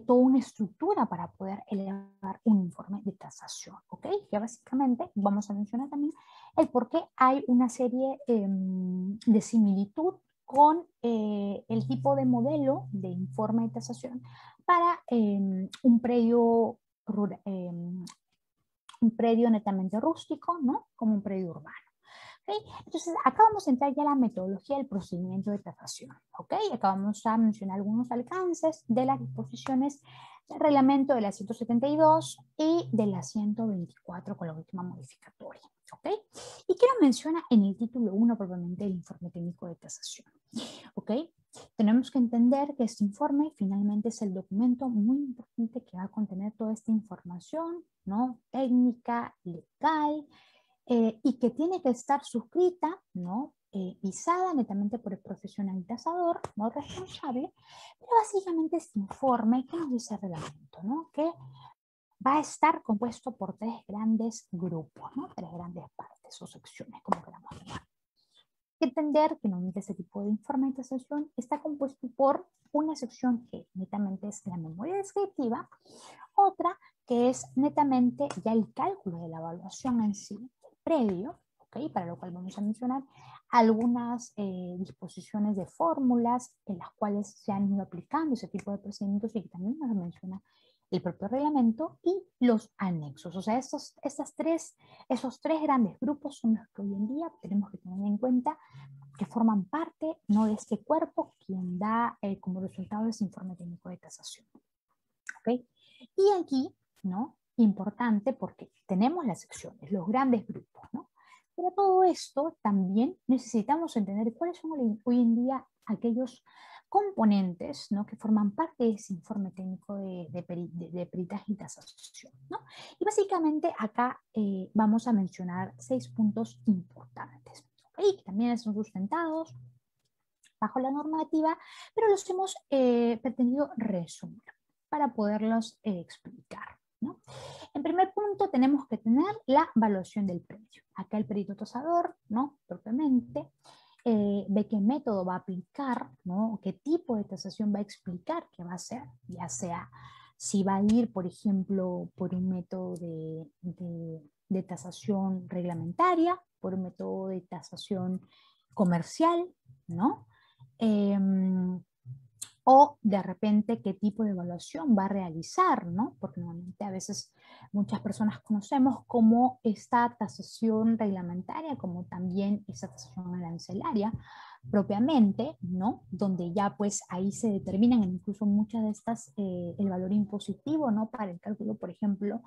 toda una estructura para poder elevar un informe de tasación, ¿ok? Que básicamente vamos a mencionar también el por qué hay una serie de similitud con el tipo de modelo de informe de tasación para un predio netamente rústico, ¿no?, como un predio urbano. ¿Okay? Entonces, acá vamos a entrar ya a la metodología del procedimiento de tasación. ¿Okay? Acá vamos a mencionar algunos alcances de las disposiciones del reglamento de la 172 y de la 124 con la última modificatoria. ¿Okay? ¿Y qué nos menciona en el título 1 propiamente del informe técnico de tasación? ¿Okay? Tenemos que entender que este informe finalmente es el documento muy importante que va a contener toda esta información, ¿no?, técnica, legal, y que tiene que estar suscrita, ¿no?, visada netamente por el profesional tasador, no responsable, pero básicamente este informe, ¿qué nos dice el reglamento?, ¿no?, que va a estar compuesto por 3 grandes grupos, ¿no?, 3 grandes partes o secciones, como queramos llamar. Entender que normalmente ese tipo de informe de tasación está compuesto por una sección que netamente es la memoria descriptiva, otra que es netamente ya el cálculo de la evaluación en sí, previo, ¿okay?, para lo cual vamos a mencionar algunas disposiciones de fórmulas en las cuales se han ido aplicando ese tipo de procedimientos y que también nos menciona el propio reglamento, y los anexos. O sea, esos tres grandes grupos son los que hoy en día tenemos que tener en cuenta que forman parte, ¿no?, de este cuerpo quien da como resultado ese informe técnico de tasación. ¿Okay? Y aquí, ¿no?, importante porque tenemos las secciones, los grandes grupos, ¿no? Pero todo esto también necesitamos entender cuáles son hoy en día aquellos componentes, ¿no?, que forman parte de ese informe técnico de peritaje y tasación, ¿no? Y básicamente acá vamos a mencionar 6 puntos importantes, ¿okay?, que también son sustentados bajo la normativa, pero los hemos pretendido resumir para poderlos explicar, ¿no? En primer punto tenemos que tener la evaluación del predio. Acá el perito tasador, ¿no?, propiamente, ve qué método va a aplicar, ¿no?, qué tipo de tasación va a explicar que va a hacer, ya sea si va a ir, por ejemplo, por un método de tasación reglamentaria, por un método de tasación comercial, ¿no? o de repente qué tipo de evaluación va a realizar, ¿no? Porque normalmente a veces muchas personas conocemos como esta tasación reglamentaria, como también esa tasación arancelaria propiamente, ¿no? Donde ya pues ahí se determinan incluso muchas de estas, el valor impositivo, ¿no? Para el cálculo, por ejemplo,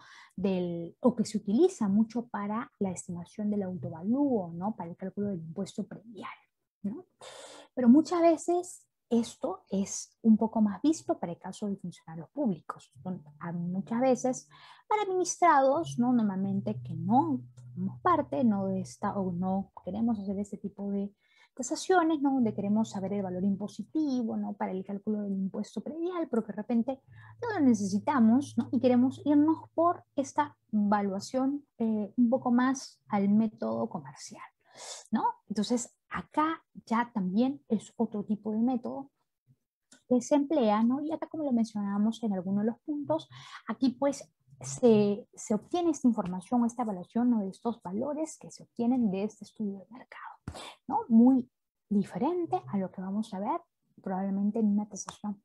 o que se utiliza mucho para la estimación del autovalúo, ¿no? Para el cálculo del impuesto predial, ¿no? Pero muchas veces esto es un poco más visto para el caso de funcionarios públicos. Muchas veces para administrados, ¿no? Normalmente que no formamos parte, no de esta, o no queremos hacer este tipo de tasaciones, ¿no? Donde queremos saber el valor impositivo, ¿no? Para el cálculo del impuesto predial, pero que de repente no lo necesitamos, ¿no? Y queremos irnos por esta evaluación un poco más al método comercial, ¿no? Entonces, acá ya también es otro tipo de método que se emplea, ¿no? Y acá, como lo mencionábamos en algunos de los puntos, aquí pues se obtiene esta información, esta evaluación, ¿no? De estos valores que se obtienen de este estudio de mercado, ¿no? Muy diferente a lo que vamos a ver probablemente en una tasación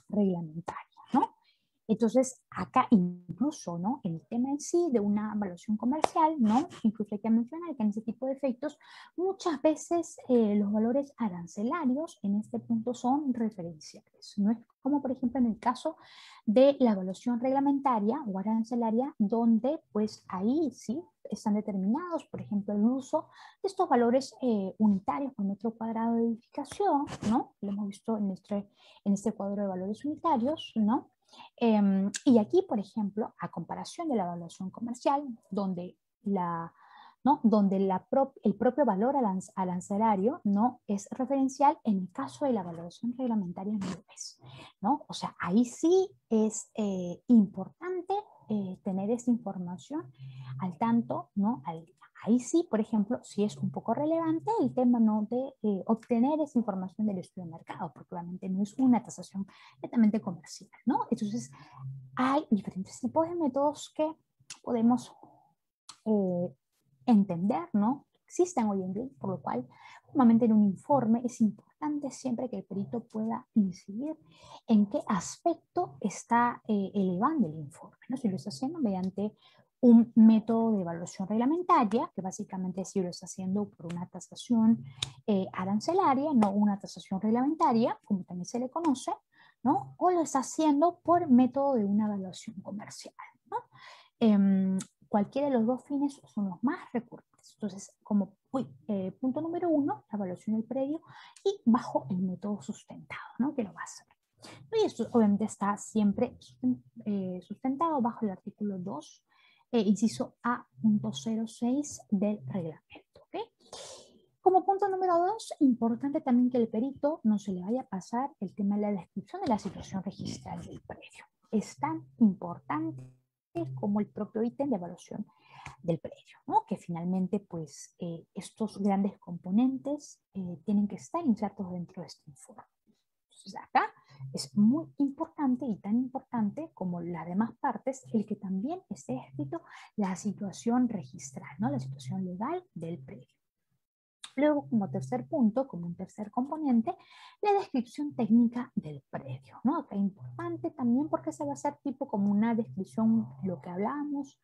reglamentaria, ¿no? Entonces, acá incluso, ¿no? El tema en sí de una evaluación comercial, ¿no? Incluso hay que mencionar que en ese tipo de efectos, muchas veces los valores arancelarios en este punto son referenciales. No es como, por ejemplo, en el caso de la evaluación reglamentaria o arancelaria, donde pues ahí sí están determinados, por ejemplo, el uso de estos valores unitarios por metro cuadrado de edificación, ¿no? Lo hemos visto en este cuadro de valores unitarios, ¿no? Y aquí, por ejemplo, a comparación de la evaluación comercial, donde, ¿no? Donde el propio valor arancelario no es referencial, en el caso de la evaluación reglamentaria no lo es, ¿no? O sea, ahí sí es importante tener esta información al tanto, ¿no? Ahí sí, por ejemplo, sí es un poco relevante el tema, ¿no? De obtener esa información del estudio de mercado, porque obviamente no es una tasación netamente comercial, ¿no? Entonces, hay diferentes tipos de métodos que podemos eh, entender, ¿no? Existen hoy en día, por lo cual, normalmente en un informe es importante siempre que el perito pueda incidir en qué aspecto está elevando el informe, ¿no? Si lo está haciendo mediante un método de evaluación reglamentaria, que básicamente si lo está haciendo por una tasación arancelaria, no una tasación reglamentaria, como también se le conoce, ¿no? O lo está haciendo por método de una evaluación comercial, ¿no? Cualquiera de los dos fines son los más recurrentes. Entonces, como punto número 1, la evaluación del predio y bajo el método sustentado, ¿no? Que lo va a hacer. Y esto obviamente está siempre sustentado bajo el artículo 2, inciso A.06 del reglamento. ¿Okay? Como punto número 2, importante también que el perito no se le vaya a pasar el tema de la descripción de la situación registral del predio. Es tan importante como el propio ítem de evaluación del predio, ¿no? Que finalmente pues estos grandes componentes tienen que estar insertos dentro de este informe. Entonces acá es muy importante y tan importante como las demás partes el que también esté escrito la situación registral, ¿no? La situación legal del predio. Luego, como tercer punto, como un tercer componente, la descripción técnica del predio, ¿no? Acá es importante también porque se va a hacer tipo como una descripción de lo que hablamos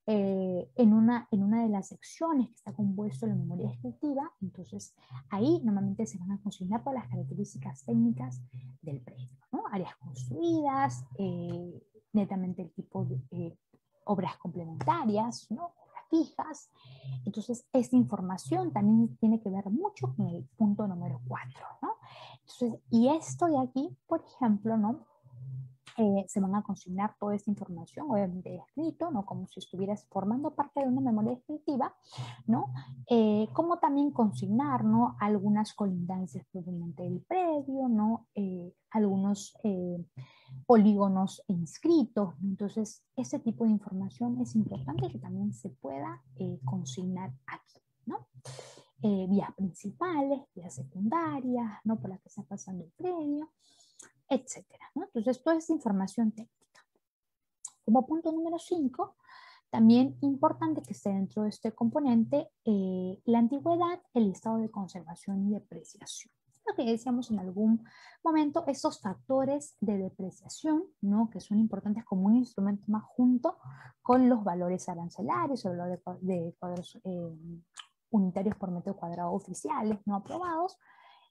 en una de las secciones que está compuesto en la memoria descriptiva. Entonces, ahí normalmente se van a consignar todas las características técnicas del predio, ¿no? Áreas construidas, netamente el tipo de obras complementarias, ¿no? Fijas. Entonces, esta información también tiene que ver mucho con el punto número 4, ¿no? Entonces, y esto de aquí, por ejemplo, ¿no? Se van a consignar toda esta información, obviamente escrito, ¿no? Como si estuvieras formando parte de una memoria descriptiva, ¿no? Como también consignar, ¿no? Algunas colindancias propiamente del predio, ¿no? Algunos polígonos inscritos. Entonces, ese tipo de información es importante que también se pueda consignar aquí, ¿no? Vías principales, vías secundarias, ¿no? Por las que está pasando el predio, etcétera, ¿no? Entonces, toda esta información técnica. Como punto número 5, también importante que esté dentro de este componente la antigüedad, el estado de conservación y depreciación. Lo que decíamos en algún momento, esos factores de depreciación, ¿no? Que son importantes como un instrumento más junto con los valores arancelarios, el valor de cuadros unitarios por metro cuadrado oficiales no aprobados.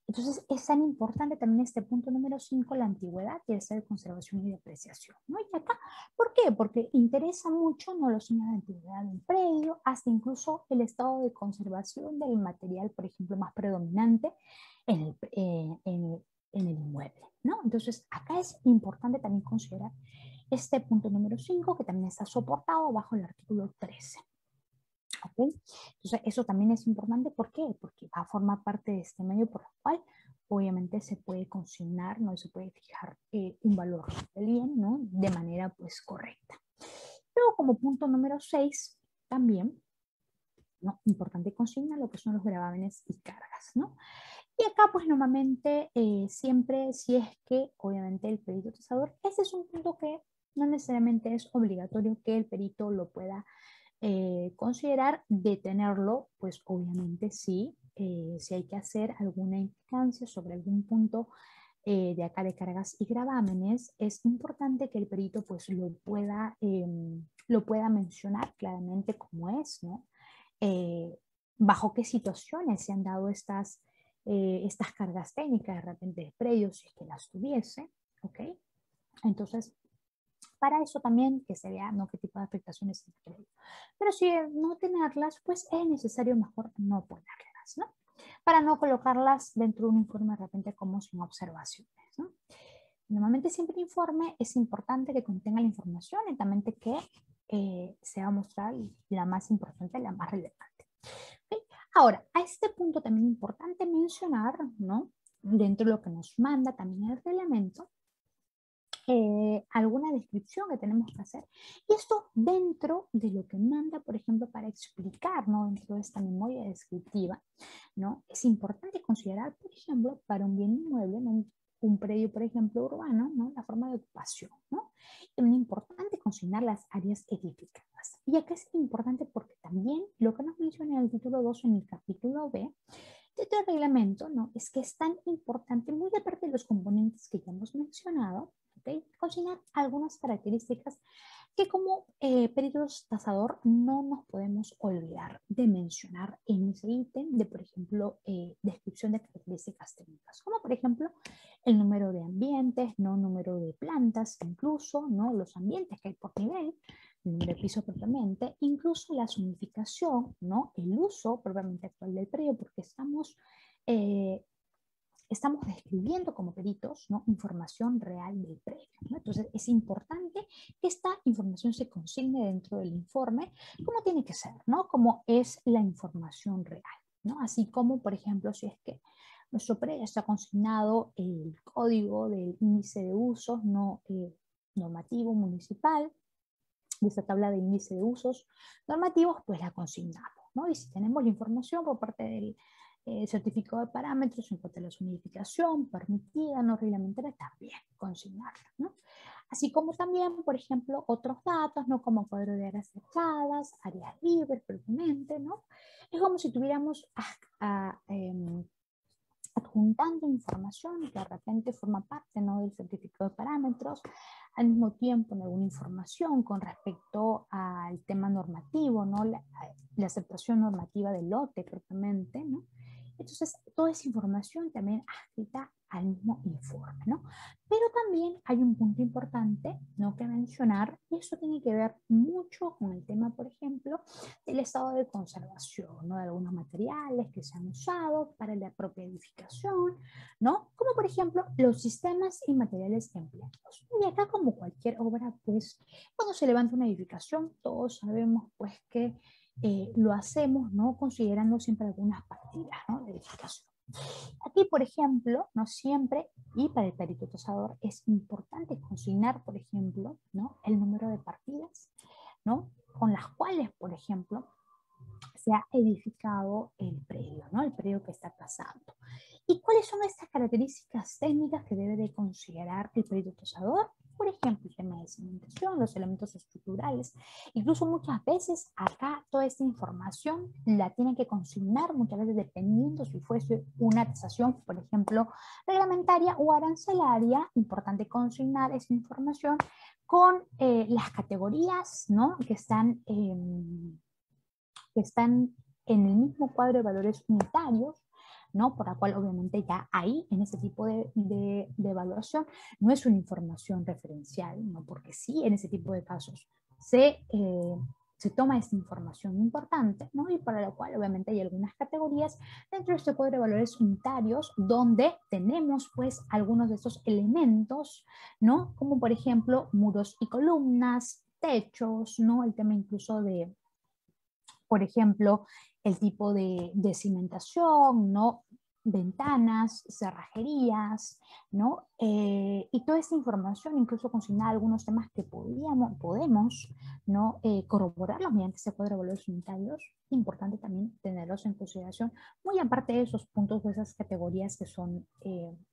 Entonces es tan importante también este punto número 5, la antigüedad y el ser de conservación y depreciación, ¿no? Y acá, ¿por qué? Porque interesa mucho, ¿no?, los años de antigüedad del predio, hasta incluso el estado de conservación del material, por ejemplo, más predominante en el inmueble, ¿no? Entonces acá es importante también considerar este punto número 5, que también está soportado bajo el artículo 13. ¿Okay? Entonces, eso también es importante. ¿Por qué? Porque va a formar parte de este medio por el cual obviamente se puede consignar, ¿no? Se puede fijar un valor del bien, ¿no?, de manera pues correcta. Luego, como punto número 6, también, ¿no?, importante consignar lo que son los gravámenes y cargas, ¿no? Y acá pues normalmente siempre, si es que obviamente el perito tasador, ese es un punto que no necesariamente es obligatorio que el perito lo pueda considerar, detenerlo, pues obviamente sí, si hay que hacer alguna implicancia sobre algún punto de acá de cargas y gravámenes, es importante que el perito pues lo pueda mencionar claramente cómo es, ¿no? Bajo qué situaciones se han dado estas cargas técnicas de repente de predios, si es que las tuviese, ¿ok? Entonces, para eso también que se vea, ¿no?, qué tipo de afectaciones tiene el predio. Pero si no tenerlas, pues es necesario mejor no ponerlas, ¿no? Para no colocarlas dentro de un informe de repente como sin observaciones, ¿no? Normalmente siempre el informe es importante que contenga la información netamente que se va a mostrar la más importante, la más relevante. ¿Okay? Ahora, a este punto también es importante mencionar, ¿no?, dentro de lo que nos manda también el reglamento, alguna descripción que tenemos que hacer. Y esto dentro de lo que manda, por ejemplo, para explicar, ¿no?, dentro de esta memoria descriptiva, ¿no?, es importante considerar, por ejemplo, para un bien inmueble, ¿no?, un predio, por ejemplo, urbano, ¿no?, la forma de ocupación, ¿no? Es importante consignar las áreas edificadas. Y acá es importante porque también lo que nos menciona en el título 2 en el capítulo B de este reglamento, ¿no?, es que es tan importante, muy aparte de los componentes que ya hemos mencionado, ¿okay?, consignar algunas características que como peritos tasador no nos podemos olvidar de mencionar en ese ítem de, por ejemplo, descripción de características técnicas, como por ejemplo el número de ambientes, no número de plantas, incluso, ¿no?, los ambientes que hay por nivel, el número de piso propiamente, incluso la zonificación, ¿no?, el uso propiamente actual del predio, porque estamos describiendo como peritos, ¿no?, información real del predio, ¿no? Entonces es importante que esta información se consigne dentro del informe como tiene que ser, ¿no?, como es la información real, ¿no? Así como, por ejemplo, si es que nuestro predio está consignado el código del índice de usos no normativo municipal, de esta tabla de índice de usos normativos, pues la consignamos, ¿no? Y si tenemos la información por parte del certificado de parámetros en cuanto a la zonificación permitida, no reglamentaria, también consignarla, ¿no? Así como también, por ejemplo, otros datos, ¿no?, como cuadro de áreas cerradas, áreas libres, propiamente, ¿no? Es como si tuviéramos adjuntando información que de repente forma parte, ¿no?, del certificado de parámetros, al mismo tiempo en alguna información con respecto al tema normativo, ¿no?, la aceptación normativa del lote propiamente, ¿no? Entonces, toda esa información también adscrita al mismo informe, ¿no? Pero también hay un punto importante, ¿no?, que mencionar, y eso tiene que ver mucho con el tema, por ejemplo, del estado de conservación, ¿no?, de algunos materiales que se han usado para la propia edificación, ¿no?, como por ejemplo los sistemas y materiales empleados. Y acá, como cualquier obra, pues cuando se levanta una edificación, todos sabemos pues que lo hacemos, ¿no?, considerando siempre algunas partidas, ¿no?, de edificación. Aquí, por ejemplo, no siempre, y para el perito tasador es importante consignar, por ejemplo, ¿no?, el número de partidas, ¿no?, con las cuales, por ejemplo, se ha edificado el predio, ¿no?, el predio que está tasando. ¿Y cuáles son estas características técnicas que debe de considerar el perito tasador? Por ejemplo, el tema de de cimentación, los elementos estructurales. Incluso muchas veces acá toda esta información la tienen que consignar, muchas veces dependiendo si fuese una tasación, por ejemplo, reglamentaria o arancelaria, importante consignar esa información con las categorías, ¿no?, que están en el mismo cuadro de valores unitarios, ¿no?, por la cual obviamente ya ahí, en ese tipo de evaluación, no es una información referencial, ¿no?, porque sí, en ese tipo de casos se toma esta información importante, ¿no?, y para la cual obviamente hay algunas categorías dentro de este cuadro de valores unitarios donde tenemos pues algunos de estos elementos, ¿no?, como por ejemplo muros y columnas, techos, ¿no?, el tema incluso de, por ejemplo, el tipo de cimentación, ¿no?, ventanas, cerrajerías, ¿no? Y toda esta información, incluso consignar algunos temas que podemos, ¿no?, corroborarlos mediante ese cuadro de valores unitarios. Importante también tenerlos en consideración, muy aparte de esos puntos, de esas categorías que son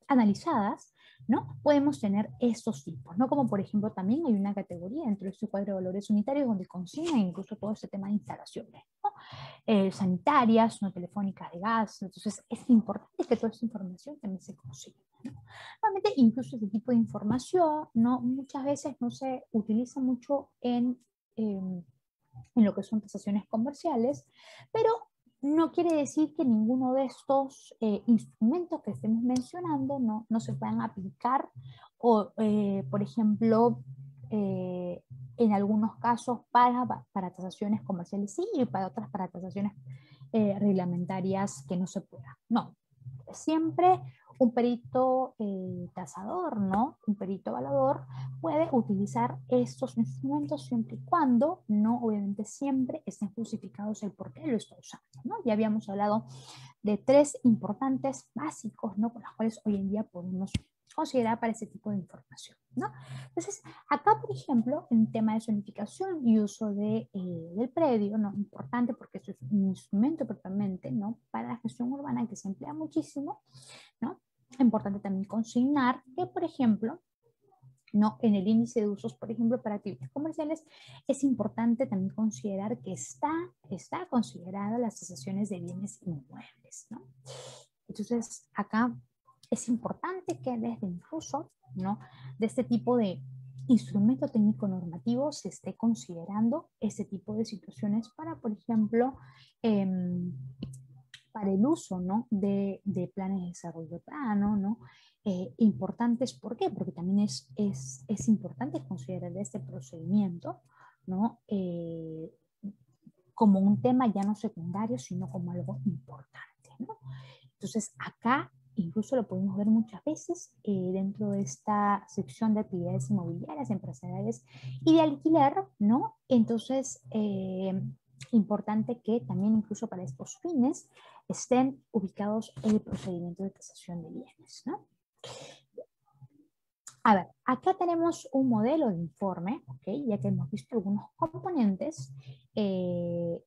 analizadas, ¿no? Podemos tener estos tipos, ¿no? Como por ejemplo también hay una categoría dentro de este cuadro de valores unitarios donde consigna incluso todo este tema de instalaciones, ¿no? Sanitarias, no telefónicas de gas. Entonces es importante que toda esta información también se consiga, ¿no? Realmente incluso este tipo de información, ¿no?, muchas veces no se utiliza mucho en lo que son tasaciones comerciales, pero no quiere decir que ninguno de estos instrumentos que estemos mencionando no se puedan aplicar o, por ejemplo, en algunos casos para tasaciones comerciales sí, y para otras para tasaciones reglamentarias que no se pueda. No, siempre un perito tasador, ¿no?, un perito evaluador puede utilizar estos instrumentos siempre y cuando, no, obviamente siempre estén justificados el por qué lo está usando, ¿no? Ya habíamos hablado de 3 importantes básicos, ¿no?, con los cuales hoy en día podemos considerar para ese tipo de información, ¿no? Entonces, acá, por ejemplo, en tema de zonificación y uso del predio, ¿no?, importante porque esto es un instrumento propiamente, ¿no?, para la gestión urbana que se emplea muchísimo, ¿no? Importante también consignar que, por ejemplo, ¿no?, en el índice de usos, por ejemplo, para actividades comerciales, es importante también considerar que está considerada las tasaciones de bienes inmuebles, ¿no? Entonces, acá es importante que desde incluso, ¿no?, de este tipo de instrumento técnico normativo se esté considerando este tipo de situaciones para, por ejemplo, para el uso, ¿no?, de planes de desarrollo urbano, ¿no? Importantes, ¿por qué? Porque también es importante considerar este procedimiento, ¿no?, como un tema ya no secundario, sino como algo importante, ¿no? Entonces, acá incluso lo podemos ver muchas veces dentro de esta sección de actividades inmobiliarias, empresariales y de alquiler, ¿no? Entonces, importante que también incluso para estos fines estén ubicados en el procedimiento de tasación de bienes, ¿no? A ver, acá tenemos un modelo de informe, ¿ok? Ya que hemos visto algunos componentes en